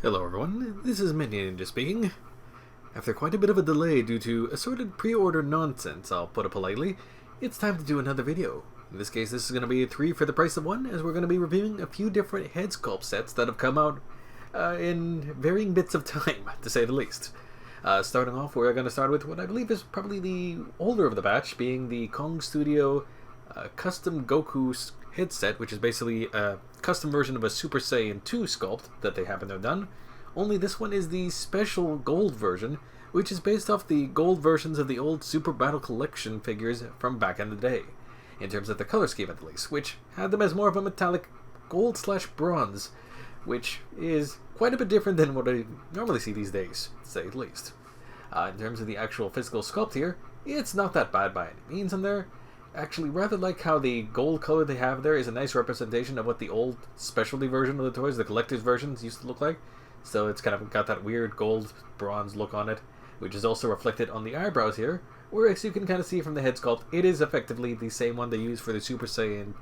Hello everyone, this is Minion speaking. After quite a bit of a delay due to assorted pre-order nonsense, I'll put it politely, it's time to do another video. In this case, this is going to be 3 for the price of 1, as we're going to be reviewing a few different Headsculpt sets that have come out in varying bits of time, to say the least. Starting off, we're going to start with what I believe is probably the older of the batch, being the Kong Studio Custom Goku headset, which is basically a custom version of a Super Saiyan 2 sculpt that they happen to have done. Only this one is the special gold version, which is based off the gold versions of the old Super Battle Collection figures from back in the day, in terms of the color scheme at least, which had them as more of a metallic gold/bronze, which is quite a bit different than what I normally see these days, to say the least. In terms of the actual physical sculpt here, it's not that bad by any means on there. Actually, rather like how the gold color they have there is a nice representation of what the old specialty version of the toys, the collector's versions, used to look like. So it's kind of got that weird gold bronze look on it, which is also reflected on the eyebrows here, whereas you can kind of see from the head sculpt, it is effectively the same one they use for the Super Saiyan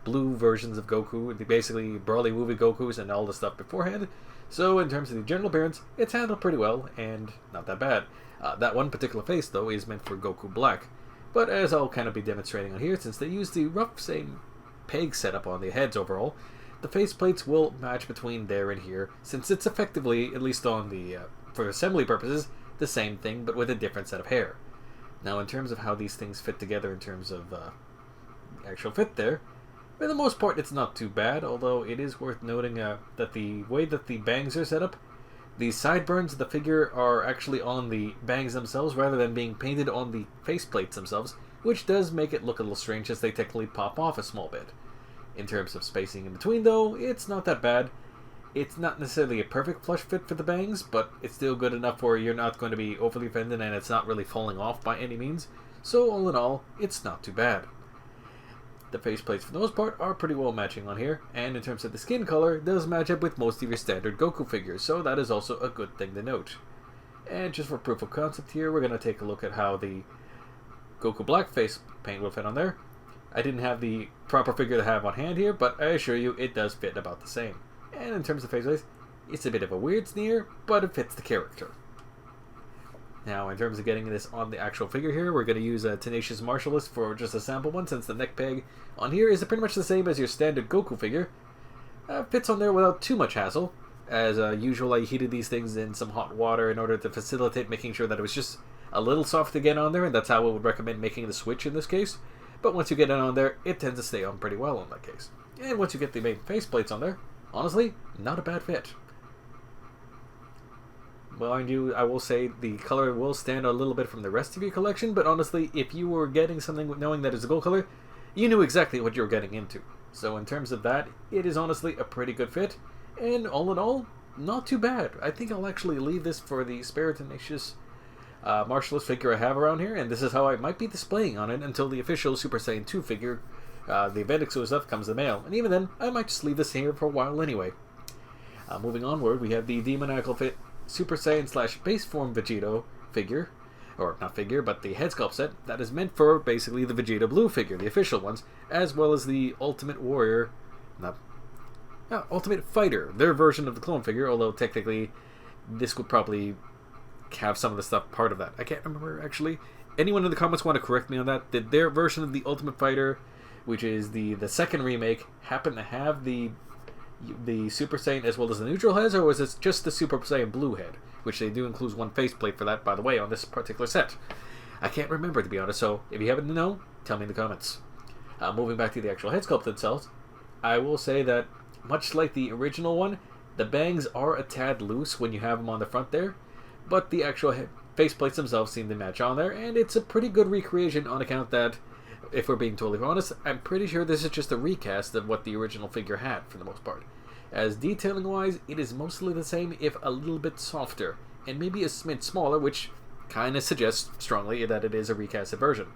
blue versions of Goku, basically Broly movie Gokus and all the stuff beforehand. So in terms of the general appearance, it's handled pretty well, and not that bad. That one particular face, though, is meant for Goku Black. But as I'll kind of be demonstrating on here, since they use the rough same peg setup on the heads overall, the faceplates will match between there and here, since it's effectively, at least on the for assembly purposes, the same thing, but with a different set of hair. Now, in terms of how these things fit together in terms of actual fit there, for the most part, it's not too bad, although it is worth noting that the way that the bangs are set up, the sideburns of the figure are actually on the bangs themselves rather than being painted on the faceplates themselves, which does make it look a little strange as they technically pop off a small bit. In terms of spacing in between, though, it's not that bad. It's not necessarily a perfect flush fit for the bangs, but it's still good enough where you're not going to be overly offended and it's not really falling off by any means. So all in all, it's not too bad. The faceplates for the most part are pretty well matching on here, and in terms of the skin color, it does match up with most of your standard Goku figures, so that is also a good thing to note. And just for proof of concept here, we're going to take a look at how the Goku Black face paint will fit on there. I didn't have the proper figure to have on hand here, but I assure you it does fit about the same. And in terms of faceplates, it's a bit of a weird sneer, but it fits the character. Now, in terms of getting this on the actual figure here, we're going to use a Tenacious Martialist for just a sample one, since the neck peg on here is pretty much the same as your standard Goku figure. Fits on there without too much hassle. As usual, I heated these things in some hot water in order to facilitate making sure that it was just a little soft to get on there, and that's how I would recommend making the switch in this case. But once you get it on there, it tends to stay on pretty well in that case. And once you get the main faceplates on there, honestly, not a bad fit. Mind you, I will say the color will stand a little bit from the rest of your collection, but honestly, if you were getting something knowing that it's a gold color, you knew exactly what you were getting into. So in terms of that, it is honestly a pretty good fit, and all in all, not too bad. I think I'll actually leave this for the spare Tenacious Martialist figure I have around here, and this is how I might be displaying on it until the official Super Saiyan 2 figure, the event exclusive stuff, comes in the mail. And even then, I might just leave this here for a while anyway. Moving onward, we have the Demonical Fit Super Saiyan / base form Vegito figure, or not figure, but the head sculpt set that is meant for basically the Vegeta Blue figure, the official ones, as well as the Ultimate Warrior, Ultimate Fighter, their version of the clone figure, although technically this would probably have some of the stuff part of that. I can't remember actually. Anyone in the comments want to correct me on that? Did their version of the Ultimate Fighter, which is the second remake, happen to have the Super Saiyan as well as the neutral heads, or was it just the Super Saiyan Blue head? Which they do include one faceplate for that, by the way, on this particular set. I can't remember, to be honest, so if you happen to know, tell me in the comments. Moving back to the actual head sculpt themselves, I will say that, much like the original one, the bangs are a tad loose when you have them on the front there, but the actual faceplates themselves seem to match on there, and it's a pretty good recreation on account that, if we're being totally honest, I'm pretty sure this is just a recast of what the original figure had, for the most part. As detailing-wise, it is mostly the same, if a little bit softer, and maybe a smidge smaller, which kind of suggests strongly that it is a recasted version.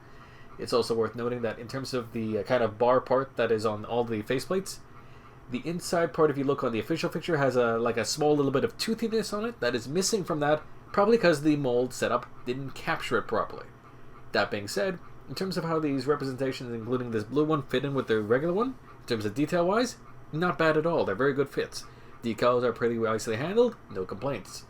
It's also worth noting that in terms of the kind of bar part that is on all the faceplates, the inside part, if you look on the official picture, has a small little bit of toothiness on it that is missing from that, probably because the mold setup didn't capture it properly. That being said, in terms of how these representations, including this blue one, fit in with the regular one, in terms of detail-wise, not bad at all. They're very good fits. Decals are pretty nicely handled, no complaints.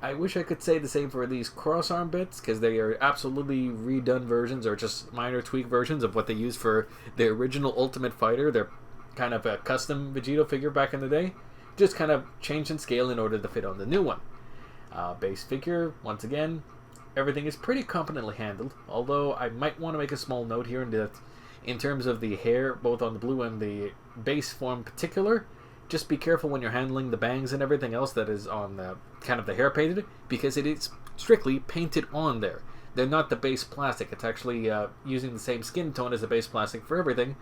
I wish I could say the same for these cross-arm bits, because they are absolutely redone versions or just minor tweak versions of what they used for the original Ultimate Fighter, their kind of a custom Vegito figure back in the day. Just kind of changed in scale in order to fit on the new one. Base figure, once again, everything is pretty competently handled, although I might want to make a small note here in terms of the hair, both on the blue and the base form in particular. Just be careful when you're handling the bangs and everything else that is on the kind of the hair painted, because it is strictly painted on there. They're not the base plastic. It's actually using the same skin tone as the base plastic for everything.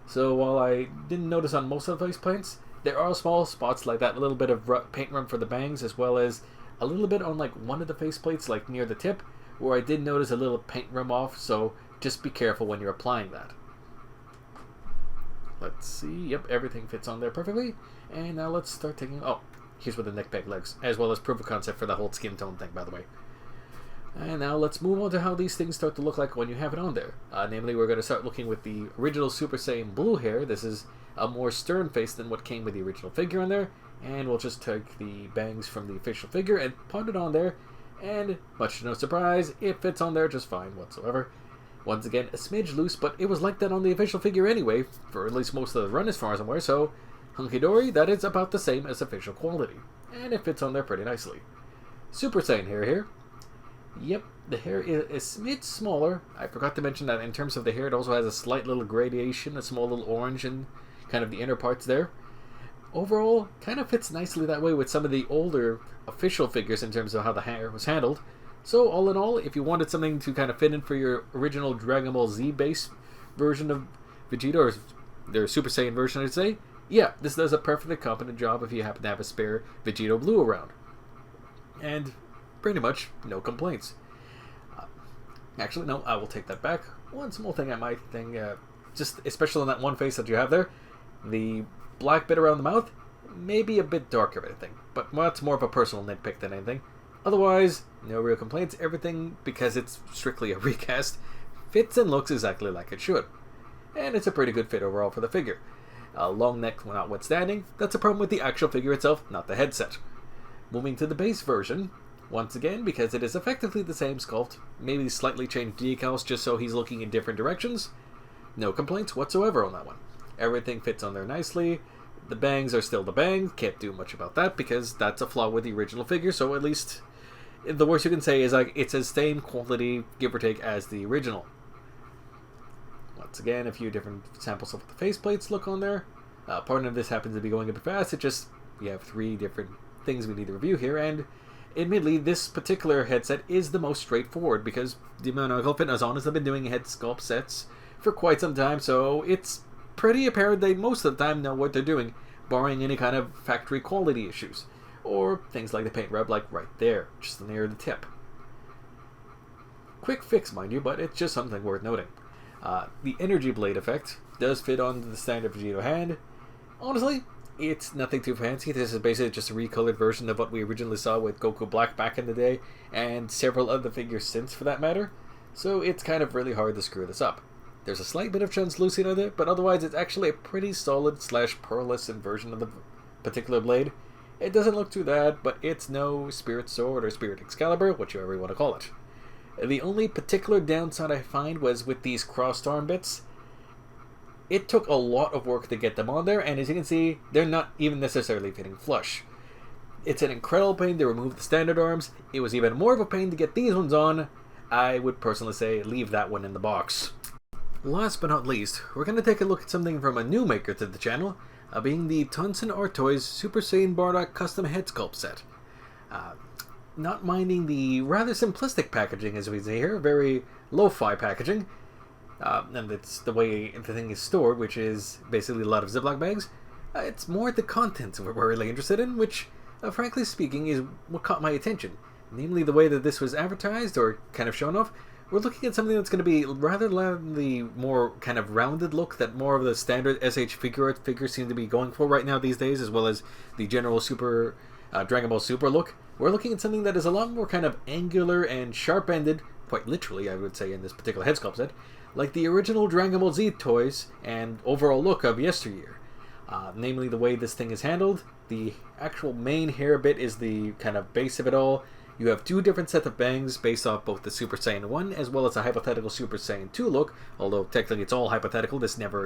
So while I didn't notice on most of the face paints, there are small spots like that, a little bit of paint run for the bangs, as well as a little bit on like one of the face plates, like near the tip, where I did notice a little paint run off, so just be careful when you're applying that. Let's see, yep, everything fits on there perfectly. And now let's start taking, oh, here's with the neck peg legs, as well as proof of concept for the whole skin tone thing, by the way. And now let's move on to how these things start to look like when you have it on there. Namely, we're going to start looking with the original Super Saiyan blue hair. This is a more stern face than what came with the original figure on there. And we'll just take the bangs from the official figure and put it on there. And, much to no surprise, it fits on there just fine whatsoever. Once again, a smidge loose, but it was like that on the official figure anyway, for at least most of the run as far as I'm aware, so hunky-dory, that is about the same as official quality. And it fits on there pretty nicely. Super Saiyan hair here. Yep, the hair is a smidge smaller. I forgot to mention that in terms of the hair, it also has a slight little gradation, a small little orange in kind of the inner parts there. Overall, kind of fits nicely that way with some of the older official figures in terms of how the hair was handled. So, all in all, if you wanted something to kind of fit in for your original Dragon Ball Z base version of Vegeta, or their Super Saiyan version, I'd say, yeah, this does a perfectly competent job if you happen to have a spare Vegito Blue around. And pretty much no complaints. Actually, no, I will take that back. One small thing I might think, just especially on that one face that you have there, the black bit around the mouth may be a bit darker, I think, but that's more of a personal nitpick than anything. Otherwise, no real complaints. Everything, because it's strictly a recast, fits and looks exactly like it should. And it's a pretty good fit overall for the figure. Long neck notwithstanding, that's a problem with the actual figure itself, not the headset. Moving to the base version, once again, because it is effectively the same sculpt, maybe slightly changed decals just so he's looking in different directions, no complaints whatsoever on that one. Everything fits on there nicely. The bangs are still the bangs, can't do much about that because that's a flaw with the original figure, so at least the worst you can say is like it's the same quality, give or take, as the original. Once again, a few different samples of what the faceplates look on there. Part of this happens to be going a bit fast. It just, we have 3 different things we need to review here, and admittedly, this particular headset is the most straightforward because Demonical Fit has honestly been doing head sculpt sets for quite some time, so it's pretty apparent they most of the time know what they're doing, barring any kind of factory quality issues. Or things like the paint rub, like right there, just near the tip. Quick fix, mind you, but it's just something worth noting. The energy blade effect does fit on the standard Vegito hand. Honestly, it's nothing too fancy. This is basically just a recolored version of what we originally saw with Goku Black back in the day, and several other figures since, for that matter. So it's kind of really hard to screw this up. There's a slight bit of translucent on it, but otherwise it's actually a pretty solid / pearlescent version of the particular blade. It doesn't look too bad, but it's no Spirit Sword or Spirit Excalibur, whichever you want to call it. The only particular downside I find was with these crossed arm bits. It took a lot of work to get them on there, and as you can see, they're not even necessarily fitting flush. It's an incredible pain to remove the standard arms. It was even more of a pain to get these ones on. I would personally say leave that one in the box. Last but not least, we're going to take a look at something from a new maker to the channel, being the Tonsen Art Toys Super Saiyan Bardock Custom Headsculpt set. Not minding the rather simplistic packaging, as we see here, very lo-fi packaging, and it's the way the thing is stored, which is basically a lot of Ziploc bags. It's more the contents we're really interested in, which, frankly speaking, is what caught my attention. Namely, the way that this was advertised, or kind of shown off. We're looking at something that's going to be rather the more kind of rounded look that more of the standard SH figure art figures seem to be going for right now these days, as well as the general Super Dragon Ball Super look. We're looking at something that is a lot more kind of angular and sharp-ended, quite literally I would say in this particular head sculpt set, like the original Dragon Ball Z toys and overall look of yesteryear. Namely, the way this thing is handled, the actual main hair bit is the kind of base of it all. You have two different sets of bangs based off both the Super Saiyan 1 as well as a hypothetical Super Saiyan 2 look, although technically it's all hypothetical. This never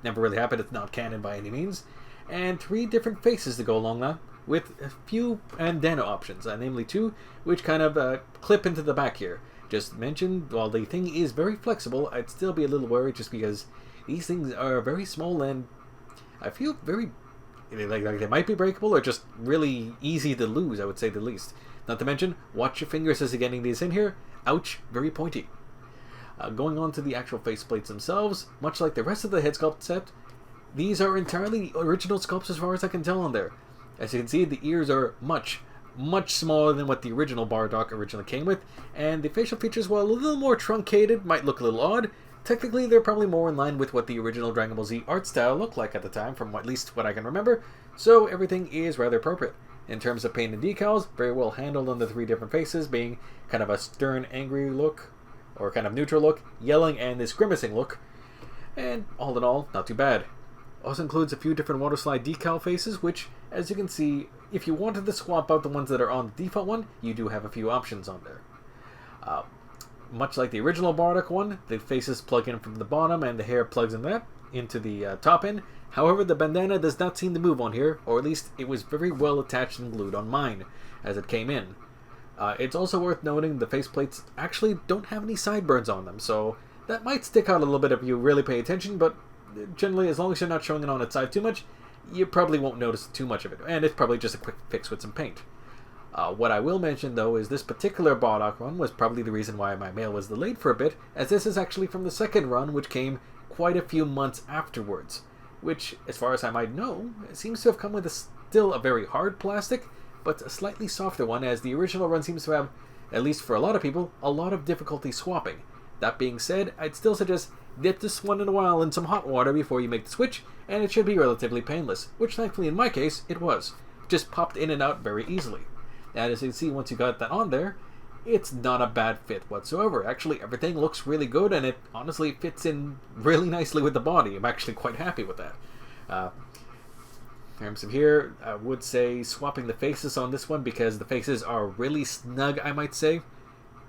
really happened. It's not canon by any means. And three different faces to go along that, with a few bandana options, namely two, which kind of clip into the back here. Just mentioned, while the thing is very flexible, I'd still be a little worried just because these things are very small and I feel very like they might be breakable or just really easy to lose, I would say the least. Not to mention, watch your fingers as you're getting these in here. Ouch, very pointy. Going on to the actual faceplates themselves, much like the rest of the head sculpt set, these are entirely original sculpts as far as I can tell on there. As you can see, the ears are much smaller than what the original Bardock originally came with, and the facial features, while a little more truncated, might look a little odd. Technically, they're probably more in line with what the original Dragon Ball Z art style looked like at the time, from at least what I can remember, so everything is rather appropriate. In terms of paint and decals, very well handled on the three different faces, being kind of a stern, angry look, or kind of neutral look, yelling, and this grimacing look, and all in all, not too bad. Also includes a few different water slide decal faces, which, as you can see, if you wanted to swap out the ones that are on the default one, you do have a few options on there. Much like the original Bardock one, the faces plug in from the bottom and the hair plugs in that into the top end. However, the bandana does not seem to move on here, or at least it was very well attached and glued on mine as it came in. It's also worth noting the faceplates actually don't have any sideburns on them, so that might stick out a little bit if you really pay attention, but generally, as long as you're not showing it on its side too much, you probably won't notice too much of it, and it's probably just a quick fix with some paint. What I will mention, though, is this particular Bardock run was probably the reason why my mail was delayed for a bit, as this is actually from the second run, which came quite a few months afterwards, which, as far as I might know, seems to have come with still a very hard plastic, but a slightly softer one, as the original run seems to have, at least for a lot of people, a lot of difficulty swapping. That being said, I'd still suggest dip this one in a while in some hot water before you make the switch, and it should be relatively painless, which thankfully in my case, it was. Just popped in and out very easily. And as you can see, once you got that on there, it's not a bad fit whatsoever. Actually, everything looks really good, and it honestly fits in really nicely with the body. I'm actually quite happy with that. In terms of here, I would say swapping the faces on this one, because the faces are really snug, I might say.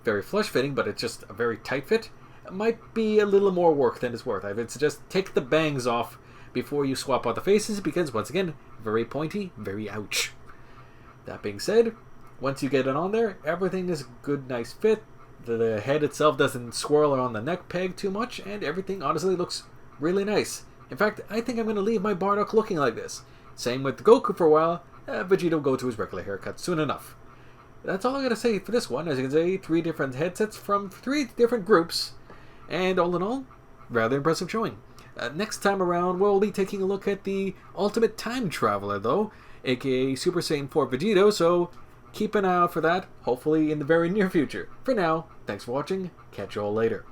Very flush-fitting, but it's just a very tight fit. It might be a little more work than it's worth. I would suggest take the bangs off before you swap out the faces, because, once again, very pointy, very ouch. That being said, once you get it on there, everything is a good, nice fit. The head itself doesn't swirl around the neck peg too much, and everything honestly looks really nice. In fact, I think I'm going to leave my Bardock looking like this. Same with Goku for a while. Vegito will go to his regular haircut soon enough. That's all I got to say for this one. As you can see, 3 different headsets from 3 different groups, and all in all, rather impressive showing. Next time around, we'll be taking a look at the Ultimate Time Traveler, though, aka Super Saiyan 4 Vegito, so keep an eye out for that, hopefully in the very near future. For now, thanks for watching, catch you all later.